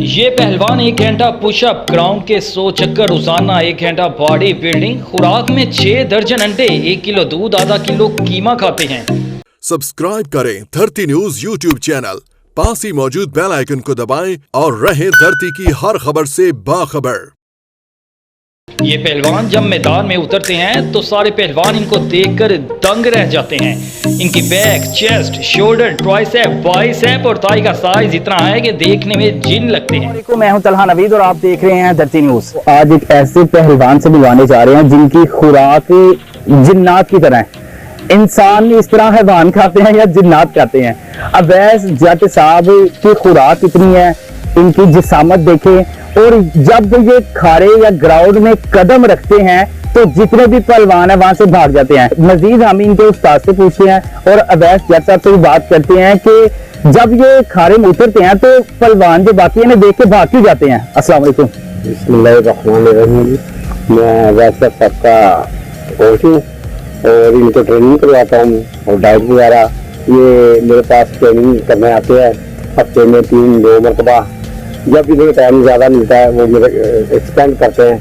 یہ پہلوان 1 گھنٹہ پش اپ، گراؤنڈ کے 100 چکر روزانہ، 1 گھنٹہ باڈی بلڈنگ، خوراک میں 6 درجن انڈے، 1 کلو دودھ، آدھا کلو قیمہ کھاتے ہیں۔ سبسکرائب کریں دھرتی نیوز یوٹیوب چینل، پاس ہی موجود بیل آئیکن کو دبائیں اور رہیں دھرتی کی ہر خبر سے باخبر۔ یہ پہلوان جب میدان میں اترتے ہیں تو سارے پہلوان ان کو دیکھ کر دنگ رہ جاتے ہیں۔ ان کی بیک، چیسٹ، شولڈر، ٹرائسیپ، بائسیپ اور تھائی کا سائز اتنا ہے کہ دیکھنے میں جن لگتے ہیں۔ میں ہوں طلحہ نوید اور آپ دیکھ رہے ہیں دھرتی نیوز۔ آج ایک ایسے پہلوان سے ملوانے جا رہے ہیں جن کی خوراک جنات کی طرح ہے۔ انسان اس طرح حیوان کھاتے ہیں یا جنات کھاتے ہیں؟ اویس جٹ صاحب کی خوراک اتنی ہے، ان کی جسامت دیکھیں، اور جب یہ کھاڑے یا گراؤنڈ میں قدم رکھتے ہیں تو جتنے بھی پہلوان ہیں وہاں سے بھاگ جاتے ہیں۔ مزید ہم ان کے استاد سے پوچھتے ہیں اور اویس جٹ صاحب سے بھی بات کرتے ہیں کہ جب یہ کھاڑے میں اترتے ہیں تو پہلوان جو باقی انہیں دیکھ کے بھاگ کیوں جاتے ہیں؟ السلام علیکم۔ بسم اللہ الرحمن الرحیم۔ میں اویس جٹ صاحب کا کوچ ہوں اور ان کو ٹریننگ کرواتا ہوں اور ڈائٹ وغیرہ یہ میرے پاس ٹریننگ کرنے آتے ہیں ہفتے میں 3-2 مرتبہ۔ جب انہیں ٹائم زیادہ ملتا ہے وہ میرے ایکسپینڈ کرتے ہیں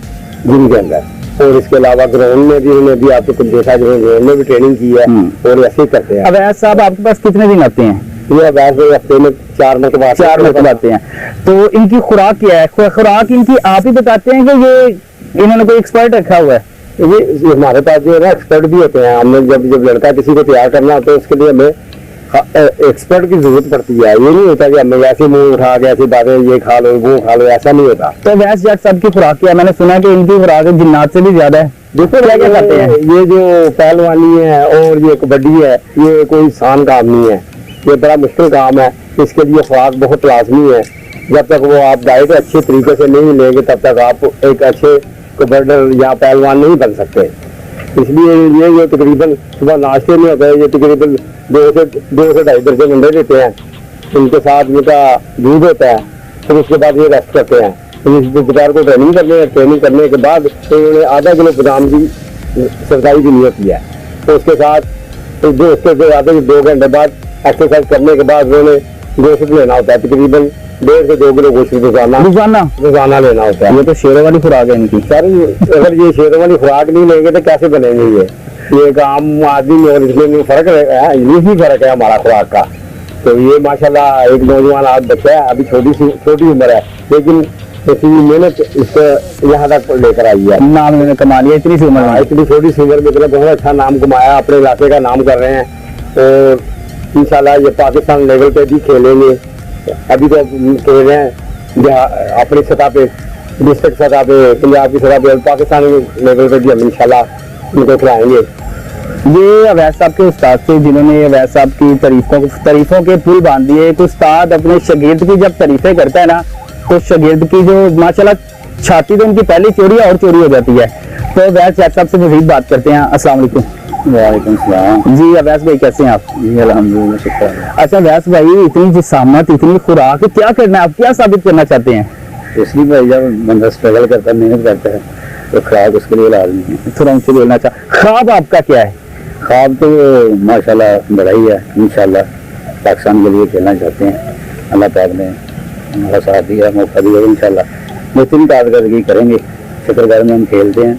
جم کے اندر، اور اس کے علاوہ گراؤنڈ میں بھی انہوں نے بھی آپ کو کچھ دیکھا جو گراؤنڈ میں بھی ٹریننگ کی ہے اور ایسے ہی کرتے ہیں۔ اویس صاحب آپ کے پاس کتنے دن آتے ہیں؟ یہ اویس ہفتے میں 4 مرتبہ آتے ہیں۔ تو ان کی خوراک کیا ہے؟ خوراک ان کی آپ ہی بتاتے ہیں کہ یہ انہوں نے کوئی ایکسپرٹ رکھا ہوا ہے؟ یہ ہمارے پاس جو ہے نا ایکسپرٹ بھی ہوتے ہیں۔ ہم نے جب لڑکا کسی کو تیار کرنا ہوتا ہے اس کے لیے ہمیں ایکسپرٹ کی ضرورت پڑتی ہے۔ یہ نہیں ہوتا کہ ہمیں ایسے منہ اٹھا کے ایسی باتیں یہ کھا لو وہ کھا لو، ایسا نہیں ہوتا۔ تو اویس جٹ صاحب کی خوراک کیا ہے؟ میں نے سنا کہ ان کی خوراک جنات سے بھی زیادہ ہے۔ دیکھو کیا کیا کھاتے ہیں؟ یہ جو پہلوانی ہے اور یہ کبڈی ہے یہ کوئی آسان کام نہیں ہے، یہ بڑا مشکل کام ہے۔ اس کے لیے خوراک بہت لازمی ہے۔ جب تک وہ آپ ڈائٹ اچھے طریقے سے نہیں لیں گے تب تک آپ ایک اچھے کبڈر یا پہلوان نہیں بن سکتے۔ اس لیے یہ جو تقریباً صبح ناشتے میں ہوتا ہے یہ تقریباً 2 سے 2.5 درجن انڈے دیتے ہیں، ان کے ساتھ ان کا دودھ ہوتا ہے، پھر اس کے بعد یہ ریسٹ کرتے ہیں۔ دوپہر کو ٹریننگ کرنے کے بعد انہوں نے آدھا کلو بادام کی سرکاری کی نیت کیا ہے، تو اس کے ساتھ اس کے آدھے 2 گھنٹے بعد ایکسرسائز کرنے کے بعد انہوں نے گوشت لینا ہوتا ہے، تقریباً 1.5 سے 2 کلو گوشت روزانہ لینا ہوتا ہے۔ یہ تو شیروں والی خوراک ہے ان کی۔ سر اگر یہ شیروں والی خوراک نہیں لیں گے تو کیسے بنیں گے؟ یہ ایک عام آدمی میں اور اس میں فرق ہے، یہی فرق ہے ہمارا خوراک کا۔ تو یہ ماشاءاللہ ایک نوجوان بچہ ہے، ابھی چھوٹی عمر ہے لیکن اتنی محنت اس کو یہاں تک لے کر آئی ہے، نام انہوں نے کما لیا اتنی سی عمر میں۔ اتنی چھوٹی سی عمر میں بہت اچھا نام کمایا، اپنے علاقے کا نام کر رہے ہیں اور انشاءاللہ یہ پاکستان لیول پہ بھی کھیلیں گے۔ ابھی تو کھیل رہے ہیں اپنی سطح پہ، ڈسٹرکٹ سطح پہ، پنجاب کی سطح پہ، پاکستان لیول پہ بھی ہم انشاءاللہ ان کو کھلائیں گے۔ یہ اویس صاحب کے استاد تھے جنہوں نے اویس صاحب کی تعریفوں کے پل باندھ دیے۔ ایک استاد اپنے شاگرد کی جب تعریفیں کرتا ہے نا تو شاگرد کی جو ماشاءاللہ چھاتی تو ان کی پہلی چوری ہے اور چوری ہو جاتی ہے۔ تو اویس جٹ صاحب سے مزید بات کرتے ہیں۔ السلام علیکم۔ وعلیکم السلام۔ جی اویس بھائی کیسے ہیں آپ؟ جی الحمدللہ شکر۔ اچھا اویس بھائی، اتنی جسامت، اتنی خوراک، کیا کرنا ہے آپ؟ کیا ثابت کرنا چاہتے ہیں؟ اس لیے بھائی جب بندہ اسٹرگل کرتا ہے، محنت کرتا ہے تو خواب اس کے لیے لازمی ہے۔ تھوڑا ان سے بولنا چاہ، خواب آپ کا کیا ہے؟ خواب تو ماشاءاللہ بڑا ہی ہے، انشاءاللہ پاکستان کے لیے کھیلنا چاہتے ہیں۔ اللہ پاک نے ہمارا ساتھ دیا، موقع دیا، انشاءاللہ بہترین کارکردگی کریں گے۔ شکر گھر میں ہم کھیلتے ہیں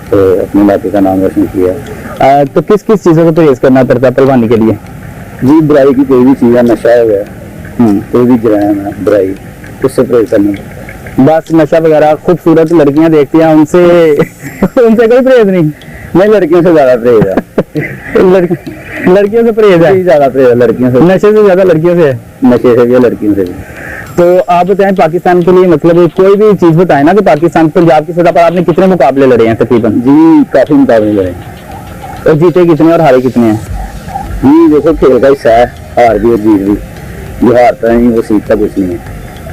تو اپنے علاقے کا نام روشن کیا ہے۔ تو کس چیزوں کو پرہیز کرنا پڑتا ہے پہلوانی کے لیے؟ جی برائی کی کوئی بھی چیز ہے، نشہ ہے، کوئی بھی جرائم ہے، برائی کس سے پرہیز کرنا ہے؟ بس نشہ وغیرہ، خوبصورت لڑکیاں دیکھتی ہیں ان سے کوئی پرہیز نہیں؟ نہیں، لڑکیوں سے زیادہ پرہیز ہے۔ لڑکیوں سے پرہیز ہے؟ زیادہ پرہیز ہے لڑکیوں سے، نشے سے زیادہ لڑکیوں سے؟ نشے سے بھی لڑکیوں سے بھی۔ تو آپ بتائیں پاکستان کے لیے، مطلب کوئی بھی چیز بتائیں نا کہ پاکستان پنجاب کی سطح پر آپ نے کتنے مقابلے لڑے ہیں تقریباً؟ جی کافی مقابلے لڑے، اور جیتے کتنے اور ہارے کتنے ہیں؟ جی دیکھو کھیل کا حصہ ہے، ہار بھی اور جیت بھی۔ جو ہارتا نہیں وہ سیکھتا کچھ نہیں ہے،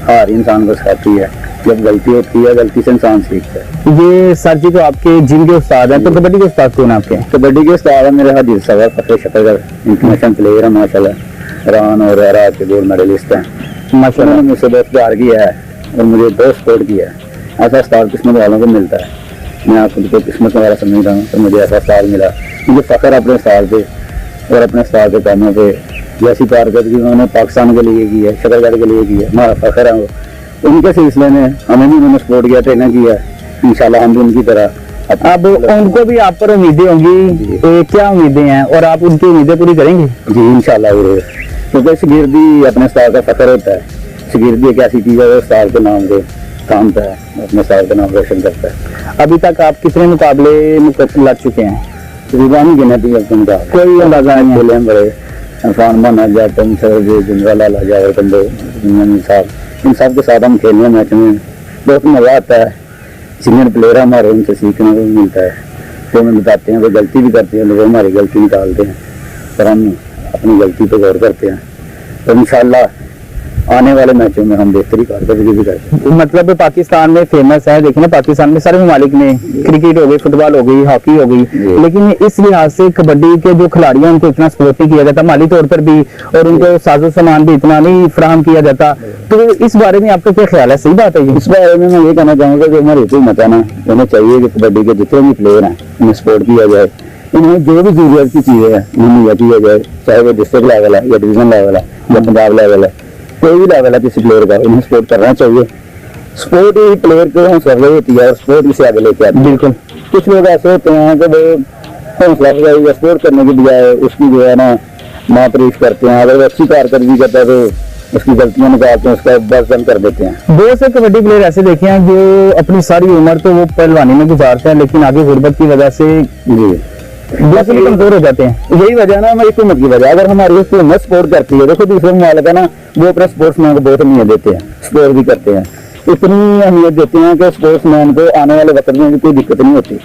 ہار انسان کو سکھاتی ہے۔ جب غلطی ہوتی ہے غلطی سے انسان سیکھتا ہے۔ یہ سر جی تو آپ کے جم کے استاد ہیں، تو کبڈی کے استاد کون ہیں آپ کے؟ کبڈی کے استاد ہے میرے حدیث صاحب فخر شکر، انٹرنیشنل پلیئر ہے ماشاءاللہ، ران اور ایرا کے گولڈ میڈلسٹ ہیں ماشاءاللہ۔ نے مجھ سے بہت پیار کیا ہے اور مجھے بہت سپورٹ کیا ہے۔ ایسا استاد قسمت والوں کو ملتا ہے، میں آپ خود کو قسمت والا سمجھتا ہوں تو مجھے ایسا استاد ملا۔ مجھے فخر اپنے استاد پہ اور اپنے استاد کے کاموں پہ، جیسی کارکردگی انہوں نے پاکستان کے لیے کی ہے، شکر گڑھ کے لیے کی ہے، ہمارا فخر ہے وہ۔ ان کے سلسلے میں ہمیں بھی انہوں نے سپورٹ کیا ٹریننگ کیا انشاءاللہ ہم بھی ان کی طرح اب ان کو بھی آپ پر امیدیں ہوں گی کیا امیدیں ہیں اور آپ ان کی امیدیں پوری کریں گے جی انشاءاللہ ضرور کیونکہ شاگردی اپنے استاد کا فخر ہوتا ہے شاگردی ایک ایسی چیز ہے جو استاد کے نام پہ کامتا ہے اپنے استاد کا نام روشن کرتا ہے ابھی تک آپ کتنے مقابلے لڑ چکے ہیں تقریباً گنے بھی کوئی اندازہ نہیں بولے ہم بڑے عرفان مانا جاٹم سرج جنرل لالا جاوید صاحب ان سب کے ساتھ ہم کھیلنے میچ میں بہت مزہ آتا ہے سینئر پلیئر ہمارے ان سے سیکھنے کو ملتا ہے تو ہمیں بتاتے ہیں وہ غلطی بھی کرتے ہیں لوگ ہماری غلطی نکالتے ہیں پر ہم اپنی غلطی پہ غور کرتے ہیں تو انشاءاللہ آنے والے میچوں میں ہم بہتری کارکردگی بھی کرتے ہیں مطلب پاکستان میں فیمس ہے دیکھیں نا پاکستان میں سارے ممالک میں کرکٹ ہو گئی فٹ بال ہو گئی ہاکی ہو گئی لیکن اس لحاظ سے کبڈی کے جو کھلاڑی ہیں ان کو اتنا سپورٹ نہیں کیا جاتا مالی طور پر بھی اور ان کو ساز و سامان بھی اتنا نہیں فراہم کیا جاتا تو اس بارے میں آپ کا کیا خیال ہے صحیح بات ہے اس بارے میں یہ کہنا چاہوں گا کہ ہماری حکومت ہے نا انہیں چاہیے کہ کبڈی کے جتنے بھی پلیئر ہیں انہیں سپورٹ کیا جائے انہیں جو بھی ضرورت کی چیزیں ہیں انہیں مہیا کیا جائے چاہے وہ ڈسٹرکٹ لیول ہے یا ڈویژن لیول ہے یا پنجاب لیول ہے کوئی بھی لیول ہے کسی پلیئر کا انہیں سپورٹ کرنا چاہیے سپورٹ ہی پلیئر کو حوصلہ ہوتی ہے اور سپورٹ اسے آگے لے کے آتی ہے بالکل کچھ لوگ ایسے ہوتے ہیں کہ وہ حوصلہ افزائی یا سپورٹ کرنے کی بجائے اس کی جو ہے نا تعریف کرتے ہیں اگر وہ اچھی کارکردگی کرتا ہے تو اس کی غلطیاں نکالتے ہیں اس کا بس دم کر دیتے ہیں بہت سے کبڈی پلیئر ایسے دیکھے ہیں جو اپنی ساری عمر تو وہ پہلوانی میں گزارتے ہیں لیکن آگے غربت کی وجہ سے بالکل کمزور ہو جاتے ہیں یہی وجہ نا ہماری حکومت کی وجہ اگر ہماری حکومت سپورٹ کرتی ہے دیکھو دوسرے ممالک ہے نا وہ اپنے سپورٹس مین کو بہت اہمیت دیتے ہیں سپورٹ بھی کرتے ہیں اتنی اہمیت دیتے ہیں کہ سپورٹس مین کو آنے والے وقت میں کوئی دقت نہیں ہوتی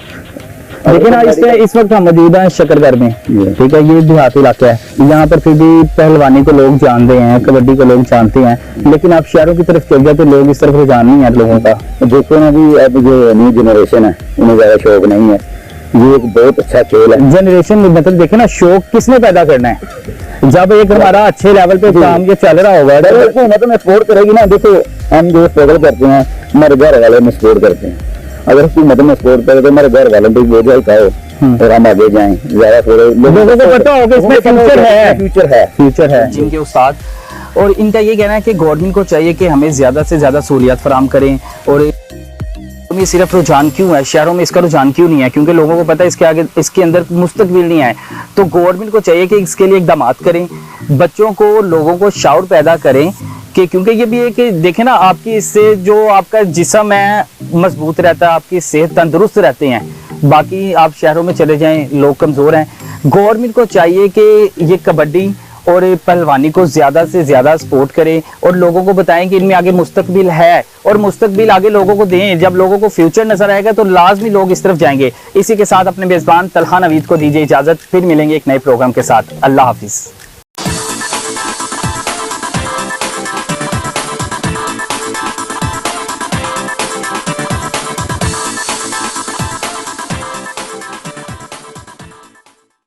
لیکن اس وقت ہم موجود ہیں شکرگڑھ میں ٹھیک ہے یہ دیہاتی علاقہ ہے یہاں پر پھر بھی پہلوانی کو لوگ جانتے ہیں کبڈی کو لوگ جانتے ہیں لیکن آپ شہروں کی طرف چل جائے تو لوگ اس طرف رجحان نہیں ہے لوگوں کا دیکھو نا بھی اب جو نیو جنریشن ہے انہیں زیادہ شوق نہیں ہے یہ ایک بہت اچھا کھیل ہے جنریشن مطلب دیکھیں نا شوق کس نے پیدا کرنا ہے جب ایک ہمارا اچھے لیول پہ کام یہ چل رہا ہوگا حکومت میں سپورٹ کرے گی نا دیکھو ہم جو اسٹرگل کرتے ہیں ہمارے گھر والے میں سپورٹ کرتے ہیں اگر حکومت میں سپورٹ کرے تو ہمارے گھر والوں پہ بوجھ اٹھاؤ اور ہم آگے جائیں زیادہ لوگوں کو پتا ہوگا اس میں فیوچر ہے جن کے استاد اور ان کا یہ کہنا ہے کہ گورنمنٹ کو چاہیے کہ ہمیں زیادہ سے زیادہ سہولیات فراہم کریں اور یہ صرف رجحان کیوں ہے شہروں میں اس کا رجحان کیوں نہیں ہے کیونکہ لوگوں کو پتہ ہے اس کے آگے اس کے اندر مستقبل نہیں ہے تو گورنمنٹ کو چاہیے کہ اس کے لیے اقدامات کریں بچوں کو لوگوں کو شعور پیدا کریں کہ کیونکہ یہ بھی ہے کہ دیکھیں نا آپ کی اس سے جو آپ کا جسم ہے مضبوط رہتا ہے آپ کی صحت تندرست رہتے ہیں باقی آپ شہروں میں چلے جائیں لوگ کمزور ہیں گورنمنٹ کو چاہیے کہ یہ کبڈی اور پہلوانی کو زیادہ سے زیادہ سپورٹ کریں اور لوگوں کو بتائیں کہ ان میں آگے مستقبل ہے اور مستقبل آگے لوگوں کو دیں جب لوگوں کو فیوچر نظر آئے گا تو لازمی لوگ اس طرف جائیں گے اسی کے ساتھ اپنے میزبان طلحہ نوید کو دیجیے اجازت پھر ملیں گے ایک نئے پروگرام کے ساتھ اللہ حافظ